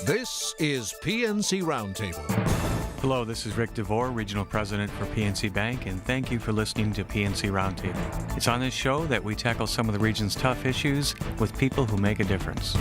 This is PNC Roundtable. Hello, this is Ric DeVore, Regional President for PNC Bank, and thank you for listening to PNC Roundtable. It's on this show that we tackle some of the region's tough issues with people who make a difference.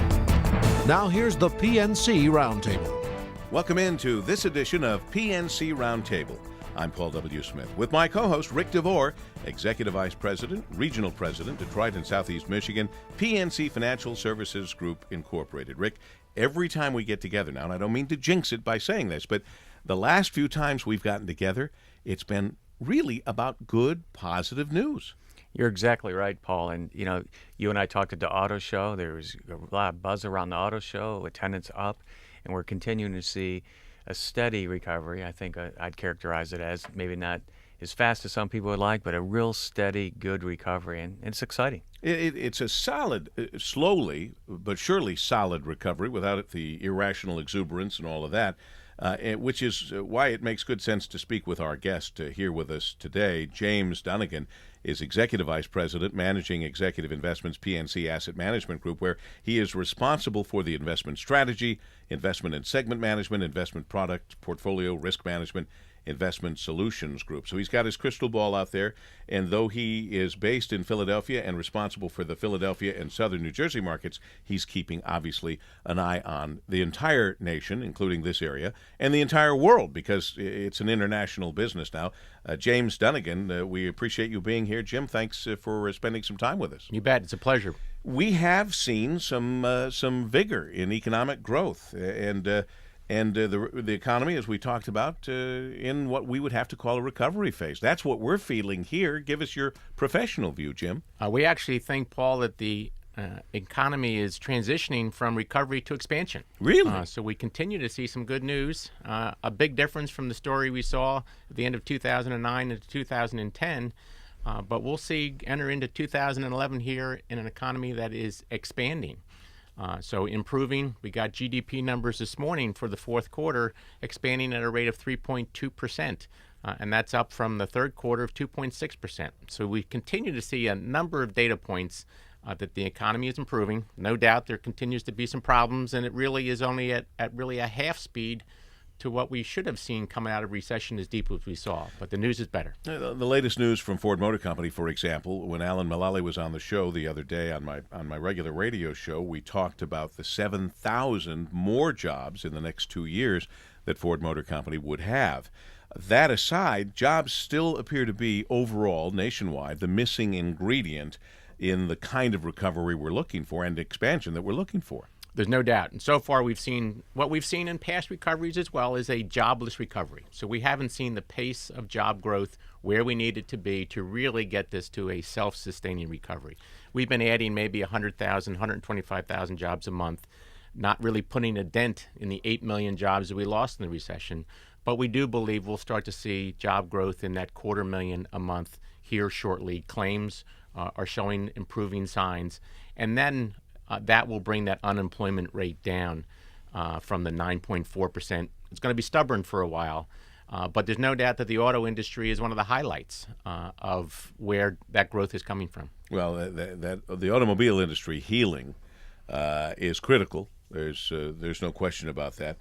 Now here's the PNC Roundtable. Welcome into this edition of PNC Roundtable. I'm Paul W. Smith with my co-host Ric DeVore, Executive Vice President, Regional President, Detroit and Southeast Michigan, PNC Financial Services Group, Incorporated. Ric, every time we get together now, and I don't mean to jinx it by saying this, but the last few times we've gotten together, it's been really about good, positive news. You're exactly right, Paul. And, you and I talked at the auto show. There was a lot of buzz around the auto show, attendance up, and we're continuing to see a steady recovery. I think I'd characterize it as maybe not as fast as some people would like, but a real steady, good recovery, and it's exciting. It's a solid, slowly but surely solid recovery without the irrational exuberance and all of that, which is why it makes good sense to speak with our guest here with us today. James Dunigan is Executive Vice President, Managing Executive Investments, PNC Asset Management Group, where he is responsible for the investment strategy, investment and segment management, investment product, portfolio, risk management, investment solutions group. So he's got his crystal ball out there, and though he is based in Philadelphia and responsible for the Philadelphia and southern New Jersey markets, he's keeping, obviously, an eye on the entire nation, including this area, and the entire world, because it's an international business now. James Dunigan, we appreciate you being here. Jim, thanks for spending some time with us. You bet. It's a pleasure. We have seen some vigor in economic growth, and the economy, as we talked about, in what we would have to call a recovery phase. That's what we're feeling here. Give us your professional view, Jim. We actually think, Paul, that the economy is transitioning from recovery to expansion. Really? So we continue to see some good news. A big difference from the story we saw at the end of 2009 into 2010. But we'll enter into 2011 here in an economy that is expanding. So improving. We got GDP numbers this morning for the fourth quarter expanding at a rate of 3.2%, and that's up from the third quarter of 2.6%. So we continue to see a number of data points that the economy is improving. No doubt there continues to be some problems, and it really is only at really a half speed to what we should have seen coming out of recession as deep as we saw. But the news is better. The latest news from Ford Motor Company, for example, when Alan Mulally was on the show the other day on my regular radio show, we talked about the 7,000 more jobs in the next 2 years that Ford Motor Company would have. That aside, jobs still appear to be overall, nationwide, the missing ingredient in the kind of recovery we're looking for and expansion that we're looking for. There's no doubt. And so far we've seen what we've seen in past recoveries as well is a jobless recovery. So we haven't seen the pace of job growth where we need it to be to really get this to a self-sustaining recovery. We've been adding maybe 100,000, 125,000 jobs a month, not really putting a dent in the 8 million jobs that we lost in the recession. But we do believe we'll start to see job growth in that 250,000 a month here shortly. Claims are showing improving signs. And then that will bring that unemployment rate down from the 9.4%. It's going to be stubborn for a while, but there's no doubt that the auto industry is one of the highlights of where that growth is coming from. Well, the automobile industry healing is critical. There's no question about that.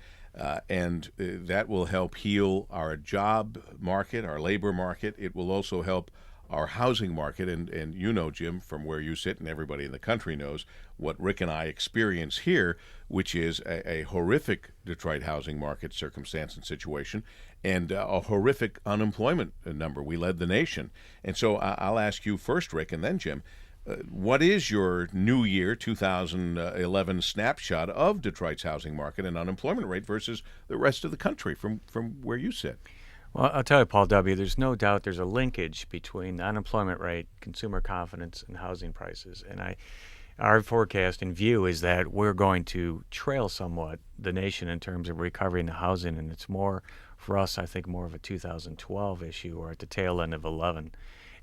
And that will help heal our job market, our labor market. It will also help our housing market, and you know, Jim, from where you sit, and everybody in the country knows what Ric and I experience here, which is a horrific Detroit housing market circumstance and situation, and a horrific unemployment number. We led the nation. And so I'll ask you first, Ric, and then Jim, what is your New Year 2011 snapshot of Detroit's housing market and unemployment rate versus the rest of the country from where you sit? Well, I'll tell you, Paul W., there's no doubt there's a linkage between the unemployment rate, consumer confidence, and housing prices. And our forecast and view is that we're going to trail somewhat the nation in terms of recovery in the housing, and it's more, for us, I think, more of a 2012 issue or at the tail end of 11.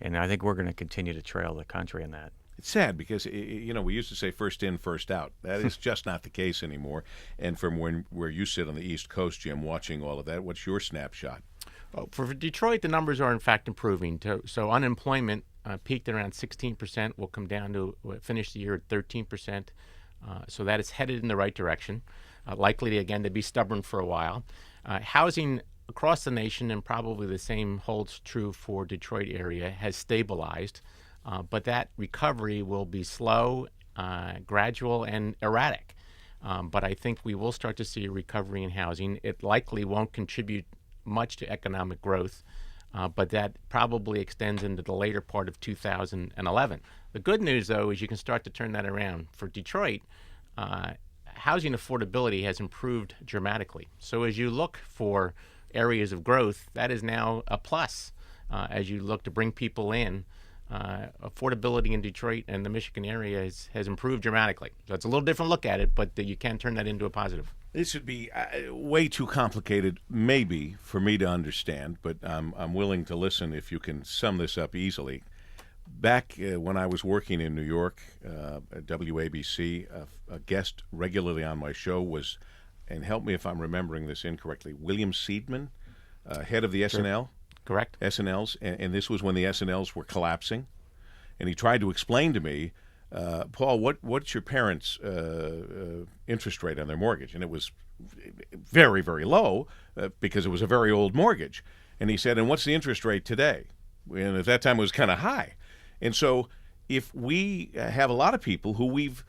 And I think we're going to continue to trail the country in that. It's sad because, we used to say first in, first out. That is just not the case anymore. And from where you sit on the East Coast, Jim, watching all of that, what's your snapshot? Well, for Detroit, the numbers are in fact improving. So unemployment peaked at around 16%, will come down to finish the year at 13%. So that is headed in the right direction. likely again to be stubborn for a while. Housing across the nation, and probably the same holds true for Detroit area, has stabilized, but that recovery will be slow, gradual, and erratic. But I think we will start to see a recovery in housing. It likely won't contribute much to economic growth, but that probably extends into the later part of 2011. The good news, though, is you can start to turn that around. For Detroit, housing affordability has improved dramatically. So as you look for areas of growth, that is now a plus. As you look to bring people in, affordability in Detroit and the Michigan area has improved dramatically. So it's a little different look at it, but you can turn that into a positive. This would be way too complicated, maybe, for me to understand, but I'm willing to listen if you can sum this up easily. Back when I was working in New York at WABC, a guest regularly on my show was, and help me if I'm remembering this incorrectly, William Seidman, head of the SNL. Correct. SNLs, and this was when the SNLs were collapsing. And he tried to explain to me, Paul, what's your parents' interest rate on their mortgage? And it was very, very low because it was a very old mortgage. And he said, and what's the interest rate today? And at that time it was kind of high. And so if we have a lot of people who we've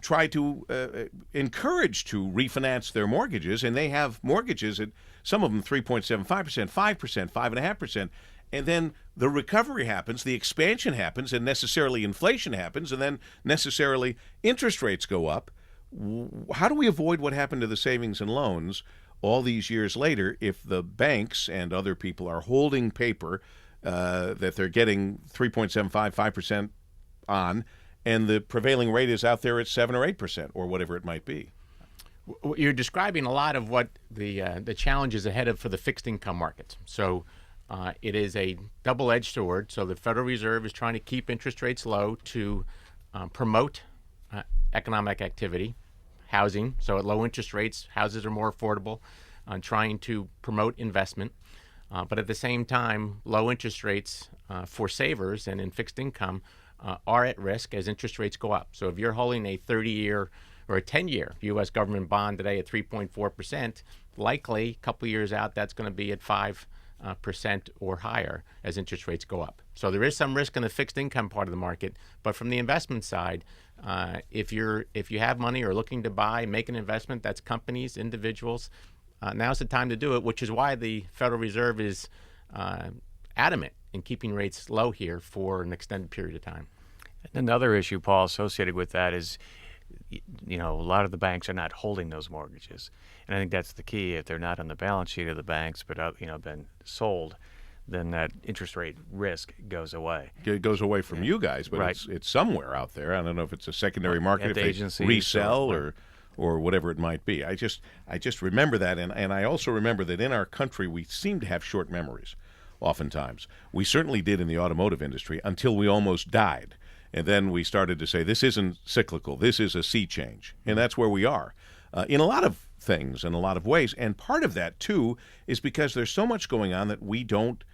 tried to encourage to refinance their mortgages, and they have mortgages at some of them 3.75%, 5%, 5.5%, and then the recovery happens, the expansion happens, and necessarily inflation happens, and then necessarily interest rates go up. How do we avoid what happened to the savings and loans all these years later if the banks and other people are holding paper that they're getting 3.75, 5% on, and the prevailing rate is out there at 7 or 8% or whatever it might be? You're describing a lot of what the challenges ahead for the fixed income markets. So it is a double-edged sword. So the Federal Reserve is trying to keep interest rates low to promote economic activity, housing. So at low interest rates, houses are more affordable, trying to promote investment. But at the same time, low interest rates for savers and in fixed income are at risk as interest rates go up. So if you're holding a 30-year or a 10-year U.S. government bond today at 3.4%, likely a couple years out that's going to be at 5% or higher as interest rates go up. So there is some risk in the fixed income part of the market, but from the investment side, if you have money or looking to buy, make an investment, that's companies, individuals, now's the time to do it, which is why the Federal Reserve is adamant in keeping rates low here for an extended period of time. Another issue, Paul, associated with that is, a lot of the banks are not holding those mortgages, and I think that's the key. If they're not on the balance sheet of the banks, but been sold, then that interest rate risk goes away. It goes away from you guys, but right. it's somewhere out there. I don't know if it's a secondary market, At if the they resell or whatever it might be. I just remember that, and I also remember that in our country we seem to have short memories. Oftentimes, we certainly did in the automotive industry until we almost died. And then we started to say, this isn't cyclical, this is a sea change. And that's where we are in a lot of things, in a lot of ways. And part of that, too, is because there's so much going on that we don't,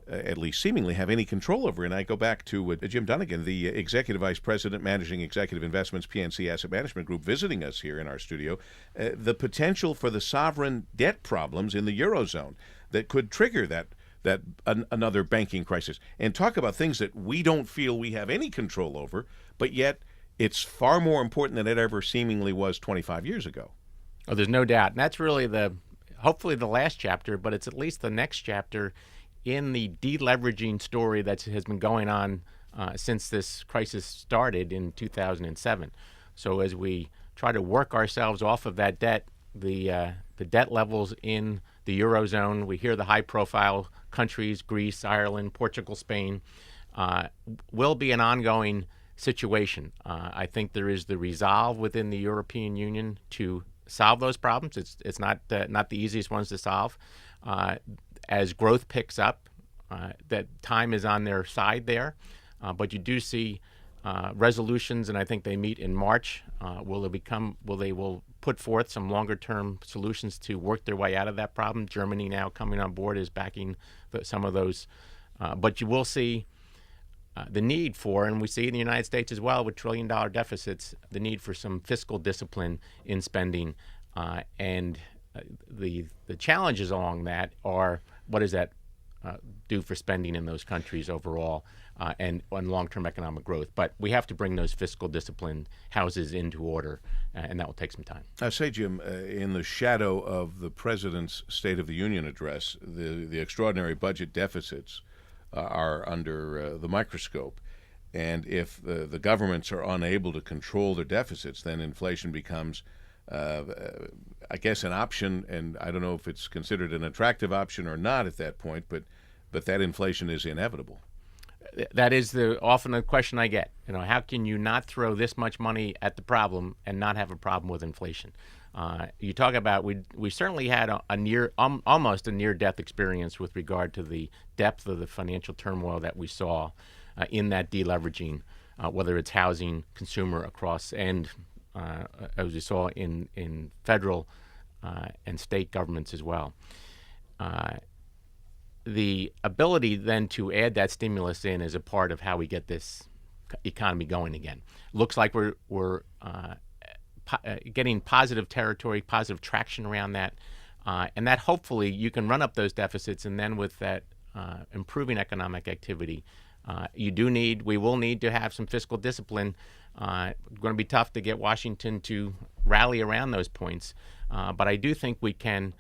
at least seemingly, have any control over. And I go back to Jim Dunigan, the Executive Vice President, Managing Executive Investments, PNC Asset Management Group, visiting us here in our studio. The potential for the sovereign debt problems in the Eurozone that could trigger another banking crisis, and talk about things that we don't feel we have any control over, but yet it's far more important than it ever seemingly was 25 years ago. Oh, there's no doubt. And that's really hopefully the last chapter, but it's at least the next chapter in the deleveraging story that has been going on since this crisis started in 2007. So as we try to work ourselves off of that debt, the debt levels in the Eurozone, we hear the high-profile countries, Greece, Ireland, Portugal, Spain, will be an ongoing situation. I think there is the resolve within the European Union to solve those problems. It's not the easiest ones to solve. As growth picks up, that time is on their side there, but you do see resolutions, and I think they meet in March. They will put forth some longer-term solutions to work their way out of that problem. Germany now coming on board is backing some of those, but you will see the need for, and we see in the United States as well with trillion-dollar deficits, the need for some fiscal discipline in spending And the challenges along that are, what does that do for spending in those countries overall, and on long-term economic growth? But we have to bring those fiscal discipline houses into order, and that will take some time. I say, Jim, in the shadow of the President's State of the Union address, the extraordinary budget deficits are under the microscope. And if the governments are unable to control their deficits, then inflation becomes, I guess, an option. And I don't know if it's considered an attractive option or not at that point, but that inflation is inevitable. That is often the question I get. How can you not throw this much money at the problem and not have a problem with inflation? You talk about we certainly had almost a near-death experience with regard to the depth of the financial turmoil that we saw in that deleveraging, whether it's housing, consumer, across, and as we saw in federal and state governments as well. The ability then to add that stimulus in is a part of how we get this economy going again. Looks like we're getting positive territory, positive traction around that, and that hopefully you can run up those deficits, and then with that improving economic activity, we will need to have some fiscal discipline. It's going to be tough to get Washington to rally around those points, but I do think we can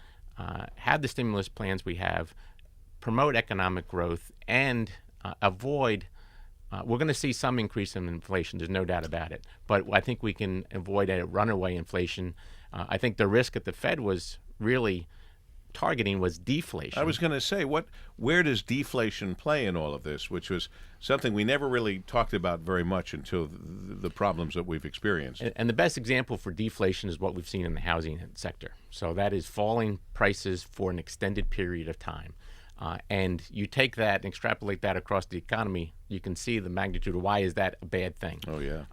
have the stimulus plans we have, promote economic growth, and avoid. We're going to see some increase in inflation. There's no doubt about it. But I think we can avoid a runaway inflation. I think the risk that the Fed was really targeting was deflation. I was going to say, where does deflation play in all of this, which was something we never really talked about very much until the problems that we've experienced. And the best example for deflation is what we've seen in the housing sector. So that is falling prices for an extended period of time. And you take that and extrapolate that across the economy, you can see the magnitude of why is that a bad thing. Oh, yeah.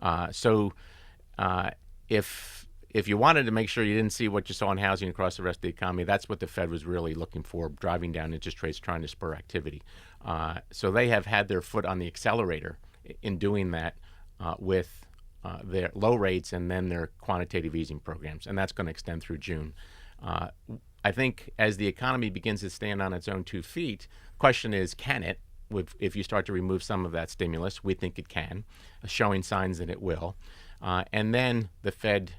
If you wanted to make sure you didn't see what you saw in housing across the rest of the economy, that's what the Fed was really looking for, driving down interest rates, trying to spur activity. So they have had their foot on the accelerator in doing that with their low rates and then their quantitative easing programs, and that's going to extend through June. I think as the economy begins to stand on its own 2 feet, the question is, can it? If you start to remove some of that stimulus, we think it can, showing signs that it will. And then the Fed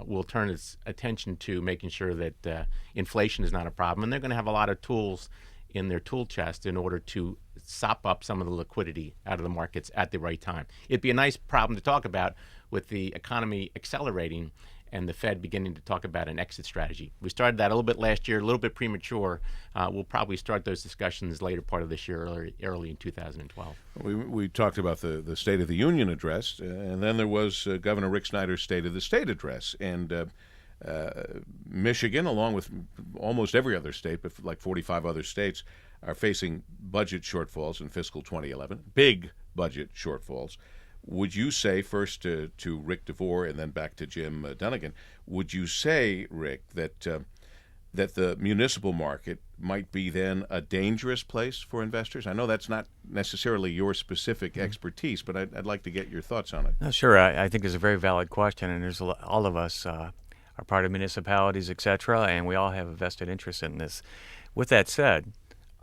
will turn its attention to making sure that inflation is not a problem. And they're going to have a lot of tools in their tool chest in order to sop up some of the liquidity out of the markets at the right time. It'd be a nice problem to talk about with the economy accelerating and the Fed beginning to talk about an exit strategy. We started that a little bit last year, a little bit premature. We'll probably start those discussions later part of this year, early in 2012. We talked about the State of the Union address, and then there was Governor Rick Snyder's State of the State address. And Michigan, along with almost every other state, but like 45 other states, are facing budget shortfalls in fiscal 2011, big budget shortfalls. Would you say, first to Ric DeVore and then back to Jim Dunigan, would you say, Rick, that the municipal market might be then a dangerous place for investors? I know that's not necessarily your specific expertise, but I'd like to get your thoughts on it. No, sure. I think it's a very valid question, and there's all of us are part of municipalities, et cetera, and we all have a vested interest in this. With that said,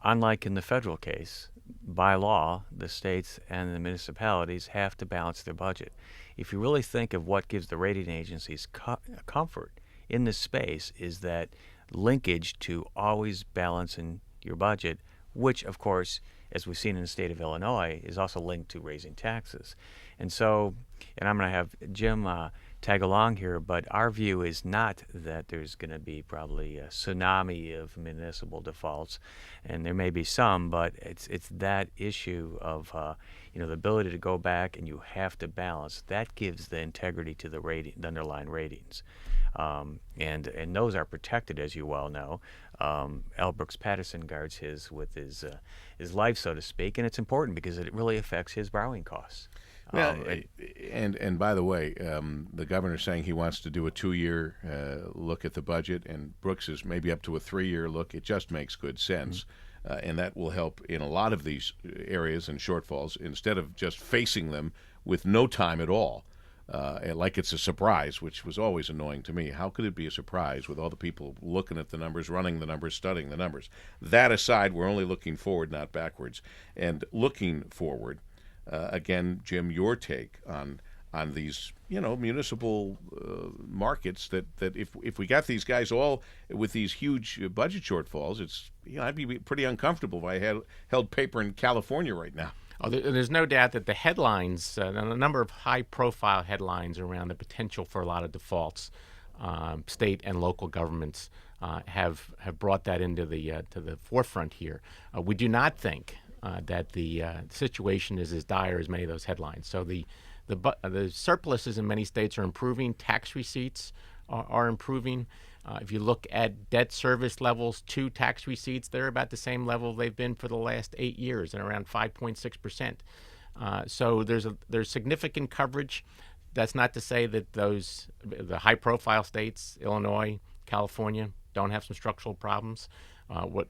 unlike in the federal case, by law, the states and the municipalities have to balance their budget. If you really think of what gives the rating agencies comfort in this space is that linkage to always balancing your budget, which, of course, as we've seen in the state of Illinois, is also linked to raising taxes. And so, and I'm going to have Jim tag along here, but our view is not that there's going to be probably a tsunami of municipal defaults, and there may be some, but it's that issue of the ability to go back and you have to balance. That gives the integrity to the underlying ratings, and those are protected, as you well know. L. Brooks Patterson guards his with his life, so to speak, and it's important because it really affects his borrowing costs. Well, and by the way, the governor's saying he wants to do a 2-year look at the budget, and Brooks is maybe up to a 3-year look. It just makes good sense, and that will help in a lot of these areas and shortfalls instead of just facing them with no time at all. and like it's a surprise, which was always annoying to me. How could it be a surprise with all the people looking at the numbers, running the numbers, studying the numbers? That aside, we're only looking forward, not backwards. And looking forward, again, Jim, your take on these, municipal markets that if we got these guys all with these huge budget shortfalls, it's I'd be pretty uncomfortable if I held paper in California right now. Oh, there's no doubt that the headlines, a number of high-profile headlines around the potential for a lot of defaults, state and local governments have brought that into to the forefront here. We do not think that the situation is as dire as many of those headlines. So the surpluses in many states are improving. Tax receipts are improving. If you look at debt service levels to tax receipts, they're about the same level they've been for the last 8 years, and around 5.6%. So there's significant coverage. That's not to say that the high-profile states, Illinois, California, don't have some structural problems.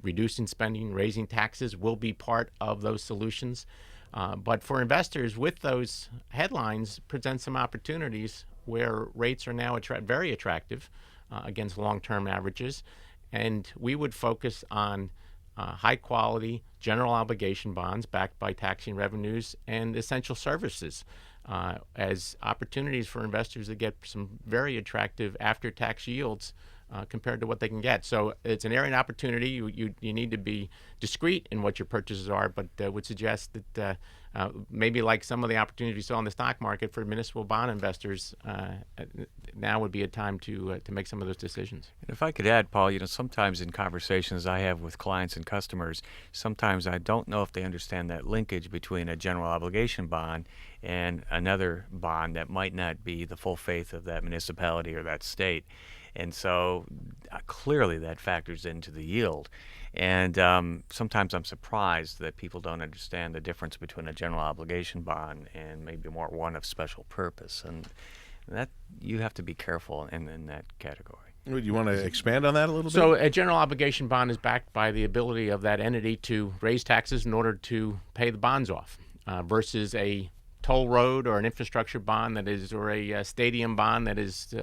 Reducing spending, raising taxes will be part of those solutions. But for investors, with those headlines, present some opportunities where rates are now very attractive against long-term averages, and we would focus on high-quality general obligation bonds backed by taxing revenues and essential services as opportunities for investors to get some very attractive after-tax yields compared to what they can get. So it's an area of opportunity. You need to be discreet in what your purchases are, but would suggest that maybe like some of the opportunities we saw in the stock market for municipal bond investors, now would be a time to make some of those decisions. And if I could add, Paul, sometimes in conversations I have with clients and customers, sometimes I don't know if they understand that linkage between a general obligation bond and another bond that might not be the full faith of that municipality or that state. And so clearly that factors into the yield. And sometimes I'm surprised that people don't understand the difference between a general obligation bond and maybe more one of special purpose. And that you have to be careful in that category. You want to expand on that a little bit? So a general obligation bond is backed by the ability of that entity to raise taxes in order to pay the bonds off versus a toll road or an infrastructure bond or a stadium bond that is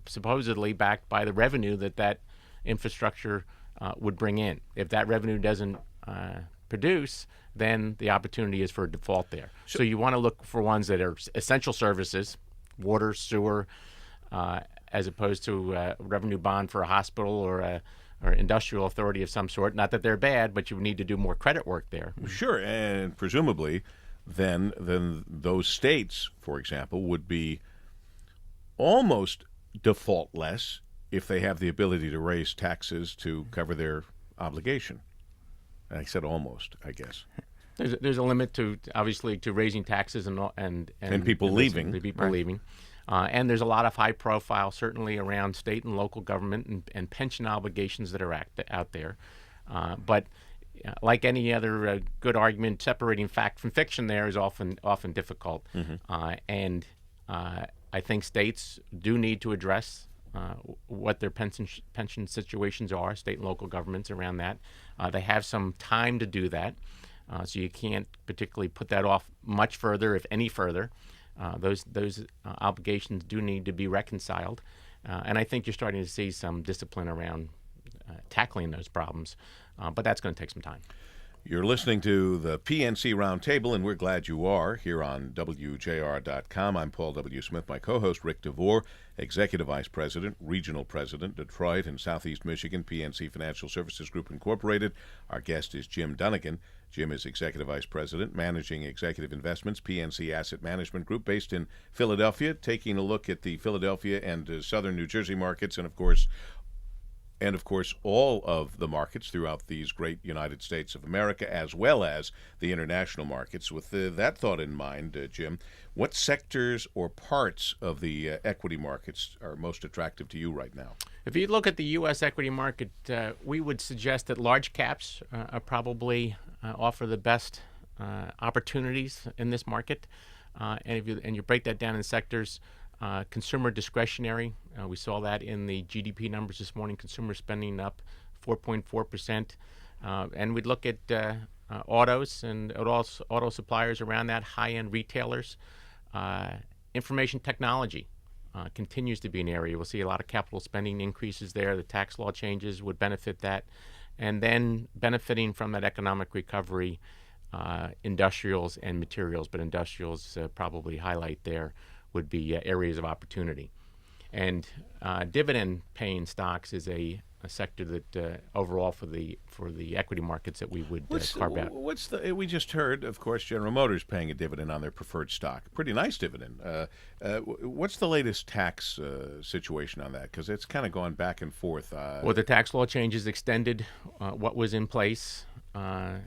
supposedly backed by the revenue that infrastructure would bring in. If that revenue doesn't produce, then the opportunity is for a default there. So you want to look for ones that are essential services, water, sewer, as opposed to a revenue bond for a hospital or industrial authority of some sort. Not that they're bad, but you need to do more credit work there. Sure, and presumably then those states, for example, would be almost defaultless if they have the ability to raise taxes to cover their obligation. I said almost, I guess. There's a limit to obviously to raising taxes and people leaving. The people leaving. And there's a lot of high profile, certainly around state and local government and pension obligations that are out there. But like any other good argument, separating fact from fiction there is often difficult. Mm-hmm. And I think states do need to address what their pension situations are, state and local governments around that. They have some time to do that, so you can't particularly put that off much further, if any further. Those obligations do need to be reconciled, and I think you're starting to see some discipline around tackling those problems, but that's going to take some time. You're listening to the PNC Roundtable, and we're glad you are here on WJR.com. I'm Paul W. Smith, my co-host Ric DeVore, Executive Vice President, Regional President, Detroit and Southeast Michigan, PNC Financial Services Group, Incorporated. Our guest is Jim Dunigan. Jim is Executive Vice President, Managing Executive Investments, PNC Asset Management Group, based in Philadelphia, taking a look at the Philadelphia and southern New Jersey markets, and of course, all of the markets throughout these great United States of America, as well as the international markets. With that thought in mind, Jim, what sectors or parts of the equity markets are most attractive to you right now? If you look at the U.S. equity market, we would suggest that large caps are probably offer the best opportunities in this market. And you break that down in sectors, consumer discretionary, we saw that in the GDP numbers this morning, consumer spending up 4.4%. And we'd look at autos and auto suppliers around that, high-end retailers, information technology continues to be an area. We'll see a lot of capital spending increases there. The tax law changes would benefit that. And then benefiting from that economic recovery, industrials and materials, but industrials probably highlight there would be areas of opportunity. And dividend-paying stocks is a sector that overall for the equity markets that we would carve out. We just heard, of course, General Motors paying a dividend on their preferred stock. Pretty nice dividend. What's the latest tax situation on that? Because it's kind of gone back and forth. Well, the tax law changes extended what was in place the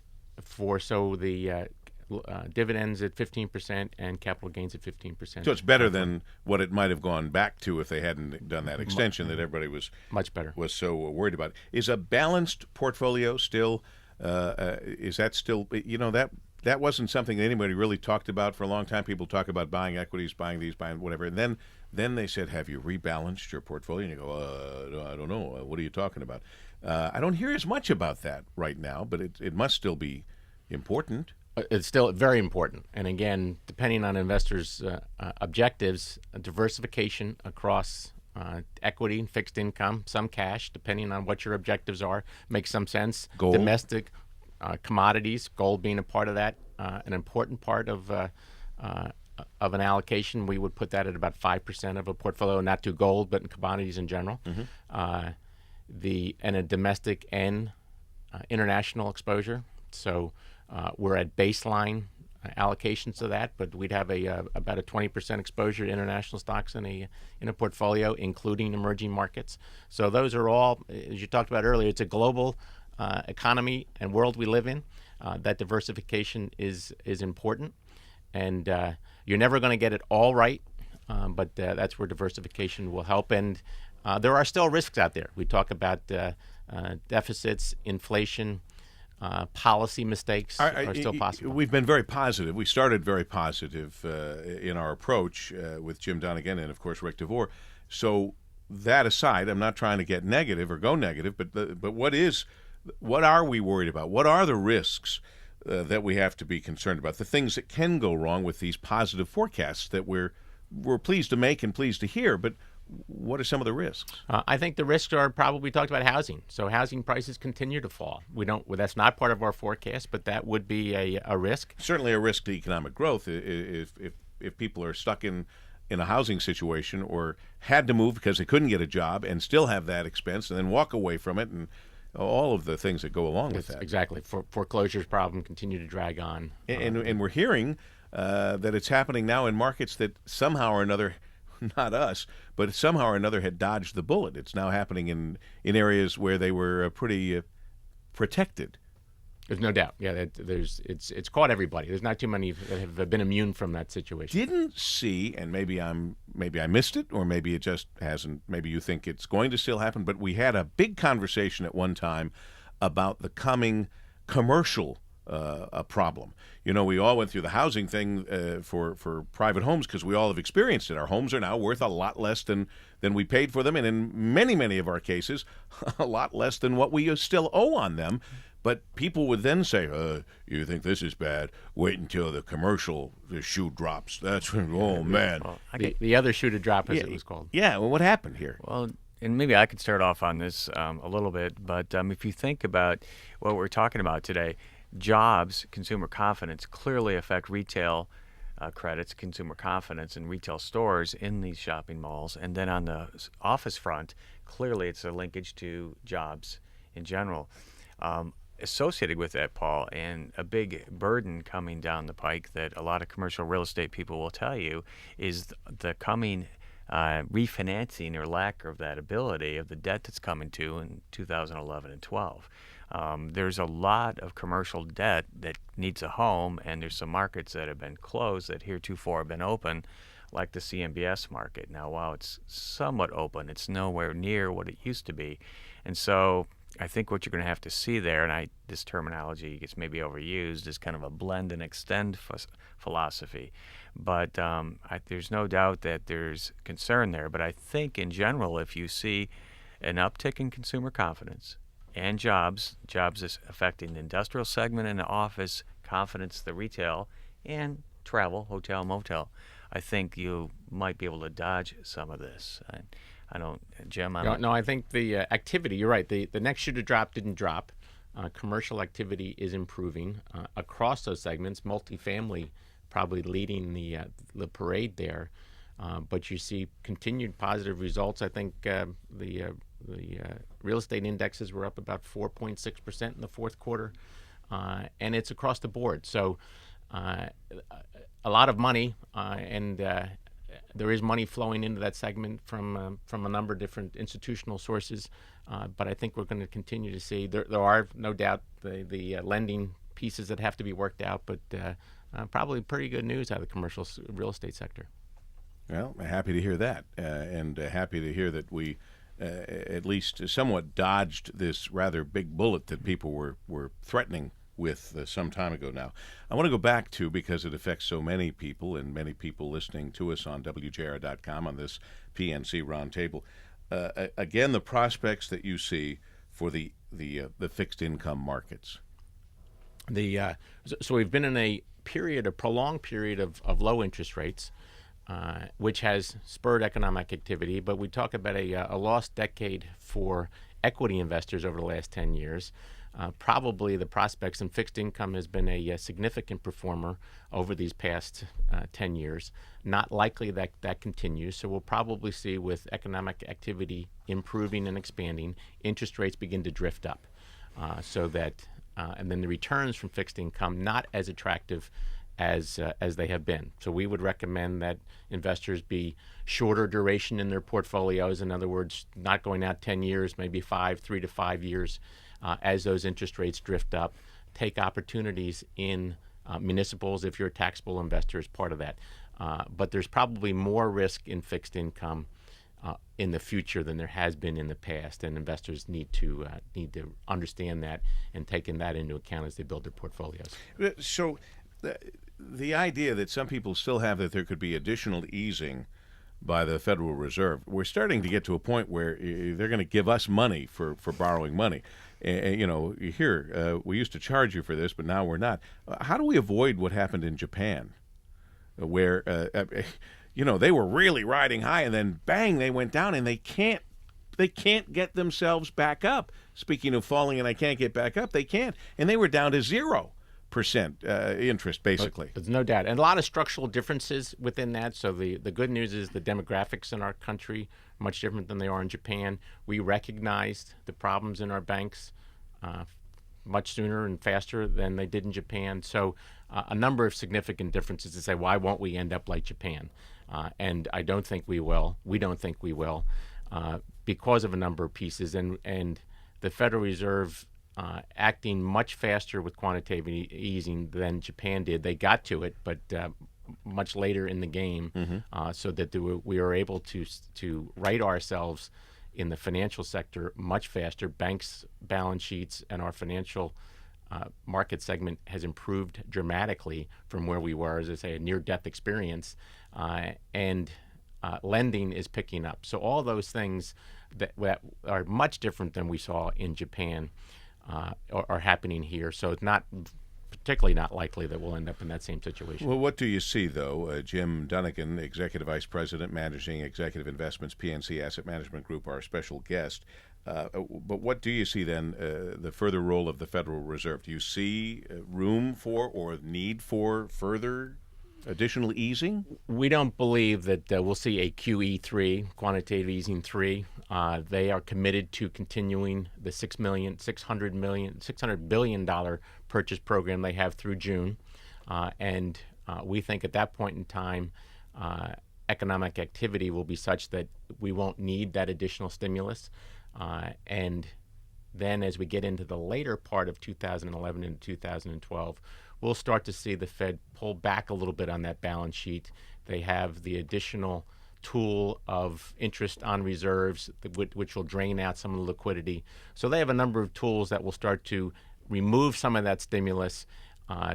dividends at 15% and capital gains at 15%. So it's better than what it might have gone back to if they hadn't done that extension that everybody was much better. Was so worried about. Is a balanced portfolio still? Is that still? That wasn't something that anybody really talked about for a long time. People talk about buying equities, buying these, buying whatever, and then they said, "Have you rebalanced your portfolio?" And you go, "No, I don't know. What are you talking about?" I don't hear as much about that right now, but it must still be important. It's still very important. And again, depending on investors' objectives, diversification across equity and fixed income, some cash, depending on what your objectives are, makes some sense. Gold. Domestic commodities, gold being a part of that, an important part of an allocation. We would put that at about 5% of a portfolio, not to gold, but in commodities in general. Mm-hmm. And a domestic and international exposure. So we're at baseline allocations of that, but we'd have about a 20% exposure to international stocks in a portfolio, including emerging markets. So those are all, as you talked about earlier, it's a global economy and world we live in. That diversification is important, and you're never going to get it all right, but that's where diversification will help. And there are still risks out there. We talk about deficits, inflation. Policy mistakes are still possible. We've been very positive. We started very positive in our approach with Jim Dunigan and, of course, Ric DeVore. So that aside, I'm not trying to get negative or go negative, but what are we worried about? What are the risks that we have to be concerned about? The things that can go wrong with these positive forecasts that we're pleased to make and pleased to hear, but what are some of the risks? I think the risks are probably talked about housing. So housing prices continue to fall. That's not part of our forecast, but that would be a risk. Certainly a risk to economic growth if people are stuck in a housing situation or had to move because they couldn't get a job and still have that expense and then walk away from it and all of the things that go along with that. Exactly. Foreclosures problem continue to drag on. And we're hearing that it's happening now in markets that somehow or another, not us, but somehow or another had dodged the bullet. It's now happening in areas where they were pretty protected. There's no doubt. Yeah, it's caught everybody. There's not too many that have been immune from that situation. Didn't see, and maybe I missed it, or maybe it just hasn't. Maybe you think it's going to still happen. But we had a big conversation at one time about the coming commercial problem. We all went through the housing thing for private homes because we all have experienced it. Our homes are now worth a lot less than we paid for them, and in many of our cases, a lot less than what we still owe on them. But people would then say, you think this is bad? Wait until the shoe drops. That's oh, man. Well, the other shoe to drop, as it was called. Yeah, well, what happened here? Well, and maybe I could start off on this a little bit, but if you think about what we're talking about today, jobs, consumer confidence clearly affect retail credits, consumer confidence in retail stores in these shopping malls. And then on the office front, clearly it's a linkage to jobs in general. Associated with that, Paul, and a big burden coming down the pike that a lot of commercial real estate people will tell you is the coming refinancing or lack of that ability of the debt that's coming to in 2011 and 12. There's a lot of commercial debt that needs a home, and there's some markets that have been closed that heretofore have been open, like the CMBS market. Now, while it's somewhat open, it's nowhere near what it used to be. And so I think what you're going to have to see there, and this terminology gets maybe overused, is kind of a blend and extend philosophy. But there's no doubt that there's concern there. But I think in general, if you see an uptick in consumer confidence and jobs is affecting the industrial segment and the office, confidence, the retail, and travel, hotel, motel, I think you might be able to dodge some of this. I don't, Jim. No, I think the activity. You're right. The next shoe to drop didn't drop. Commercial activity is improving across those segments. Multifamily probably leading the parade there, but you see continued positive results. I think the real estate indexes were up about 4.6% in the fourth quarter, and it's across the board. So a lot of money, and there is money flowing into that segment from a number of different institutional sources. But I think we're going to continue to see there are no doubt the lending pieces that have to be worked out, but probably pretty good news out of the commercial real estate sector. Well, happy to hear that, and happy to hear that we at least somewhat dodged this rather big bullet that people were threatening with some time ago now. I want to go back to, because it affects so many people and many people listening to us on WJR.com on this PNC Roundtable. Again, the prospects that you see for the fixed income markets. So we've been in a prolonged period of low interest rates, which has spurred economic activity. But we talk about a lost decade for equity investors over the last 10 years. Probably the prospects in fixed income has been a significant performer over these past 10 years. Not likely that continues. So we'll probably see, with economic activity improving and expanding, interest rates begin to drift up, and then the returns from fixed income not as attractive as they have been. So we would recommend that investors be shorter duration in their portfolios. In other words, not going out 10 years, maybe 3 to 5 years. As those interest rates drift up, take opportunities in municipals if you're a taxable investor as part of that. But there's probably more risk in fixed income in the future than there has been in the past, and investors need to understand that and taking that into account as they build their portfolios. So the idea that some people still have that there could be additional easing by the Federal Reserve, we're starting to get to a point where they're going to give us money for borrowing money. You hear, we used to charge you for this, but now we're not. How do we avoid what happened in Japan, where they were really riding high, and then bang, they went down, and they can't get themselves back up. Speaking of falling, and I can't get back up, they can't, and they were down to 0% interest, basically. There's no doubt, and a lot of structural differences within that. So the good news is the demographics in our country are much different than they are in Japan. We recognized the problems in our banks much sooner and faster than they did in Japan. So a number of significant differences to say, why won't we end up like Japan? And I don't think we will. We don't think we will because of a number of pieces. And the Federal Reserve acting much faster with quantitative easing than Japan did. They got to it, but much later in the game, so that we were able to right ourselves in the financial sector much faster. Banks' balance sheets and our financial market segment has improved dramatically from where we were, as I say, a near-death experience, and lending is picking up. So all those things that are much different than we saw in Japan are happening here. So it's particularly not likely that we'll end up in that same situation. Well, what do you see, though? Jim Dunigan, Executive Vice President, Managing Executive Investments, PNC Asset Management Group, our special guest. But what do you see then, the further role of the Federal Reserve? Do you see room for or need for further additional easing? We don't believe that we'll see a QE3, quantitative easing 3. They are committed to continuing the $600 billion purchase program they have through June. And we think at that point in time, economic activity will be such that we won't need that additional stimulus. And then as we get into the later part of 2011 and 2012, we'll start to see the Fed pull back a little bit on that balance sheet. They have the additional tool of interest on reserves, which will drain out some of the liquidity. So they have a number of tools that will start to remove some of that stimulus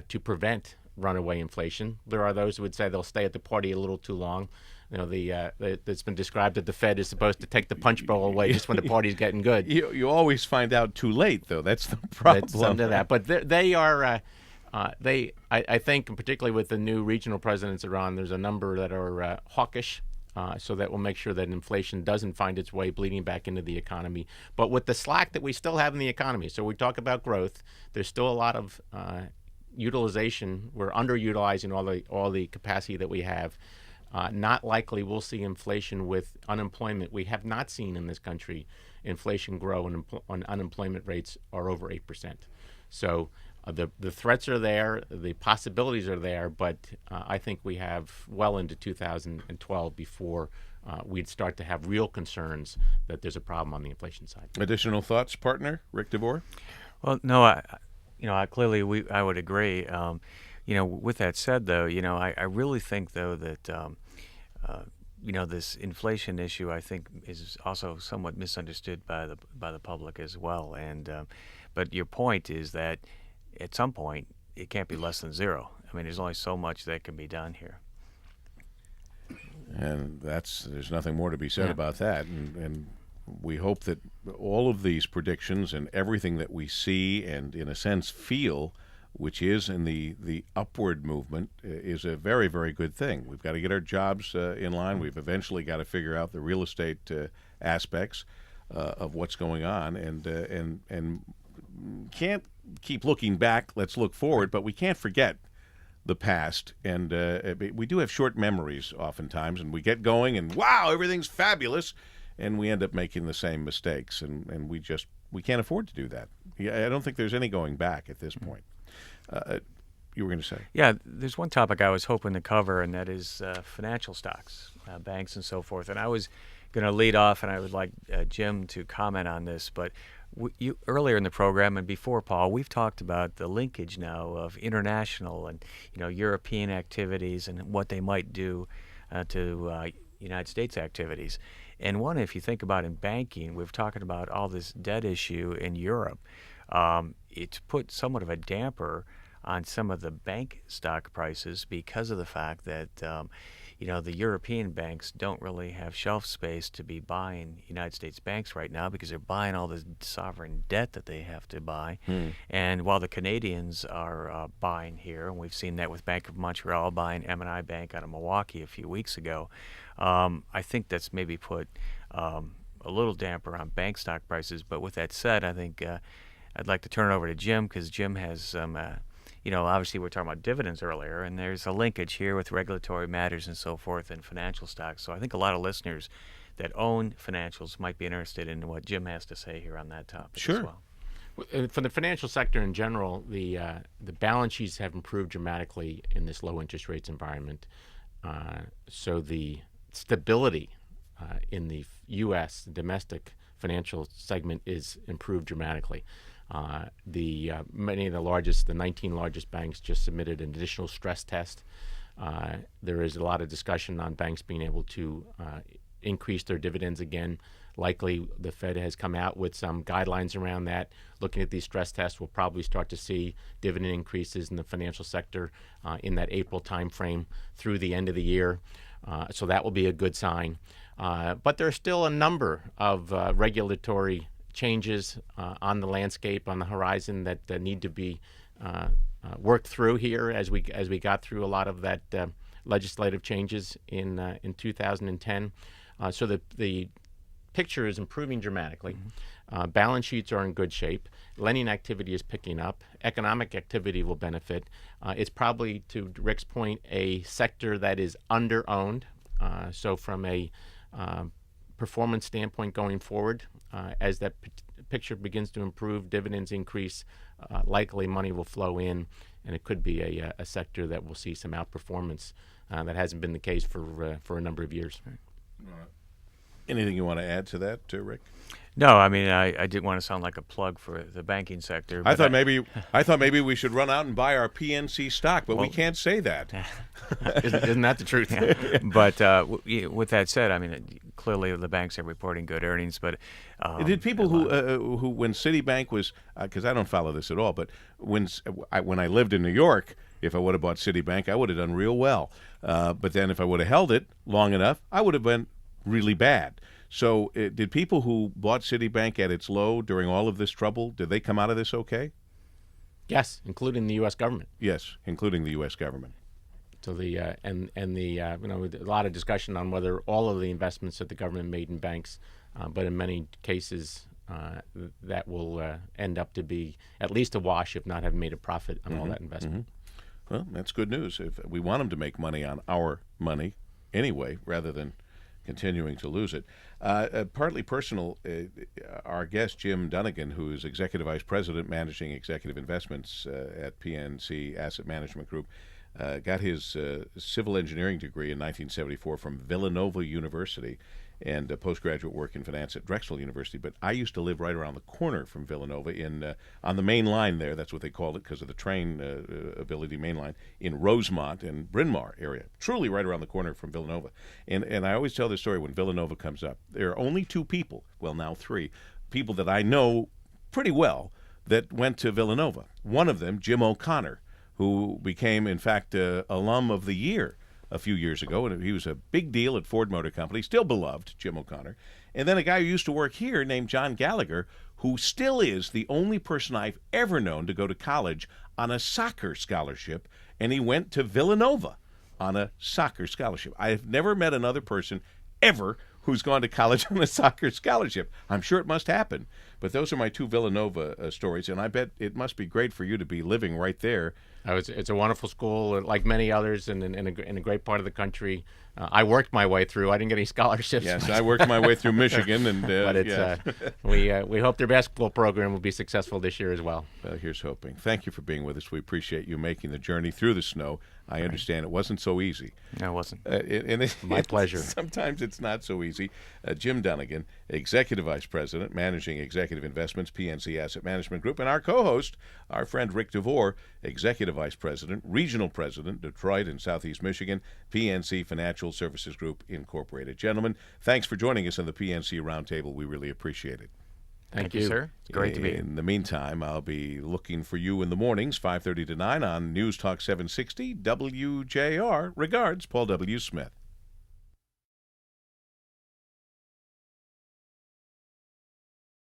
to prevent runaway inflation. There are those who would say they'll stay at the party a little too long. It's been described that the Fed is supposed to take the punch bowl away just when the party's getting good. You always find out too late, though. That's the problem. That's some of that. But they are I think, particularly with the new regional presidents that are on, there's a number that are hawkish. So that will make sure that inflation doesn't find its way bleeding back into the economy. But with the slack that we still have in the economy, so we talk about growth, there's still a lot of utilization. We're underutilizing all the capacity that we have. Not likely we'll see inflation with unemployment. We have not seen in this country inflation grow when unemployment rates are over 8%. So the threats are there, the possibilities are there, but I think we have well into 2012 before we'd start to have real concerns that there's a problem on the inflation side. Additional thoughts, partner? Ric DeVore? Well, no, I would agree. With that said, though, I really think, though, that this inflation issue, I think, is also somewhat misunderstood by the public as well. And but your point is that at some point it can't be less than zero. I mean, there's only so much that can be done here. And there's nothing more to be said about that. And we hope that all of these predictions and everything that we see and, in a sense, feel, which is in the upward movement, is a very, very good thing. We've got to get our jobs in line. We've eventually got to figure out the real estate aspects of what's going on, and can't keep looking back. Let's look forward, but we can't forget the past. And we do have short memories oftentimes, and we get going, and wow, everything's fabulous, and we end up making the same mistakes, and we can't afford to do that. I don't think there's any going back at this point. You were going to say? Yeah, there's one topic I was hoping to cover, and that is financial stocks, banks and so forth. And I was going to lead off, and I would like Jim to comment on this. But you earlier in the program and before, Paul, we've talked about the linkage now of international and European activities and what they might do to United States activities. And one, if you think about in banking, we've talking about all this debt issue in Europe. It's put somewhat of a damper on some of the bank stock prices because of the fact that the European banks don't really have shelf space to be buying United States banks right now because they're buying all this sovereign debt that they have to buy. And while the Canadians are buying here, and we've seen that with Bank of Montreal buying M&I Bank out of Milwaukee a few weeks ago, I think that's maybe put a little damper on bank stock prices. But with that said, I think I'd like to turn it over to Jim because Jim has some obviously we were talking about dividends earlier, and there's a linkage here with regulatory matters and so forth and financial stocks. So I think a lot of listeners that own financials might be interested in what Jim has to say here on that topic as well. For the financial sector in general, the balance sheets have improved dramatically in this low interest rates environment. So the stability in the U.S. domestic financial segment is improved dramatically. Many of the 19 largest banks just submitted an additional stress test. There is a lot of discussion on banks being able to increase their dividends again. Likely, the Fed has come out with some guidelines around that. Looking at these stress tests, we'll probably start to see dividend increases in the financial sector in that April timeframe through the end of the year. So that will be a good sign. But there are still a number of regulatory changes on the landscape, on the horizon that need to be worked through here as we got through a lot of that legislative changes in 2010. So the picture is improving dramatically. Balance sheets are in good shape. Lending activity is picking up. Economic activity will benefit. It's probably, to Rick's point, a sector that is under-owned. So from a performance standpoint going forward, as that picture begins to improve, dividends increase, likely money will flow in, and it could be a sector that will see some outperformance that hasn't been the case for a number of years. Anything you want to add to that, Rick? No, I mean I didn't want to sound like a plug for the banking sector. I thought maybe we should run out and buy our PNC stock, but we can't say that. Isn't that the truth? But with that said, I mean clearly the banks are reporting good earnings. But did people who when Citibank was because I don't follow this at all, but when I lived in New York, if I would have bought Citibank, I would have done real well. But then if I would have held it long enough, I would have been really bad. So did people who bought Citibank at its low during all of this trouble, did they come out of this okay? Yes, including the U.S. government. Yes, including the U.S. government. So a lot of discussion on whether all of the investments that the government made in banks, but in many cases that will end up to be at least a wash, if not have made a profit on all that investment. Well, that's good news. If we want them to make money on our money anyway, rather than continuing to lose it. Partly personal, our guest, Jim Dunigan, who is Executive Vice President, Managing Executive Investments at PNC Asset Management Group, got his civil engineering degree in 1974 from Villanova University and postgraduate work in finance at Drexel University. But I used to live right around the corner from Villanova on the main line there. That's what they called it because of the train ability main line in Rosemont and Bryn Mawr area. Truly right around the corner from Villanova. And I always tell this story when Villanova comes up. There are only two people, well now three, people that I know pretty well that went to Villanova. One of them, Jim O'Connor, who became, in fact, alum of the year a few years ago, and he was a big deal at Ford Motor Company, still beloved, Jim O'Connor. And then a guy who used to work here named John Gallagher, who still is the only person I've ever known to go to college on a soccer scholarship, and he went to Villanova on a soccer scholarship. I have never met another person ever who's gone to college on a soccer scholarship. I'm sure it must happen. But those are my two Villanova stories, and I bet it must be great for you to be living right there. It's a wonderful school, like many others, in a great part of the country. I worked my way through. I didn't get any scholarships. Yes, I worked my way through Michigan, and but it's we hope their basketball program will be successful this year as well. Well, here's hoping. Thank you for being with us. We appreciate you making the journey through the snow. I understand it wasn't so easy. No, it wasn't. My pleasure. Sometimes it's not so easy. Jim Dunigan, Executive Vice President, Managing Executive Investments, PNC Asset Management Group, and our co-host, our friend Ric DeVore, Executive Vice President, Regional President, Detroit and Southeast Michigan, PNC Financial Services Group, Incorporated. Gentlemen, thanks for joining us on the PNC Roundtable. We really appreciate it. Thank you, sir. It's great to be here. In the meantime, I'll be looking for you in the mornings, 5:30 to 9 on News Talk 760 WJR. Regards, Paul W. Smith.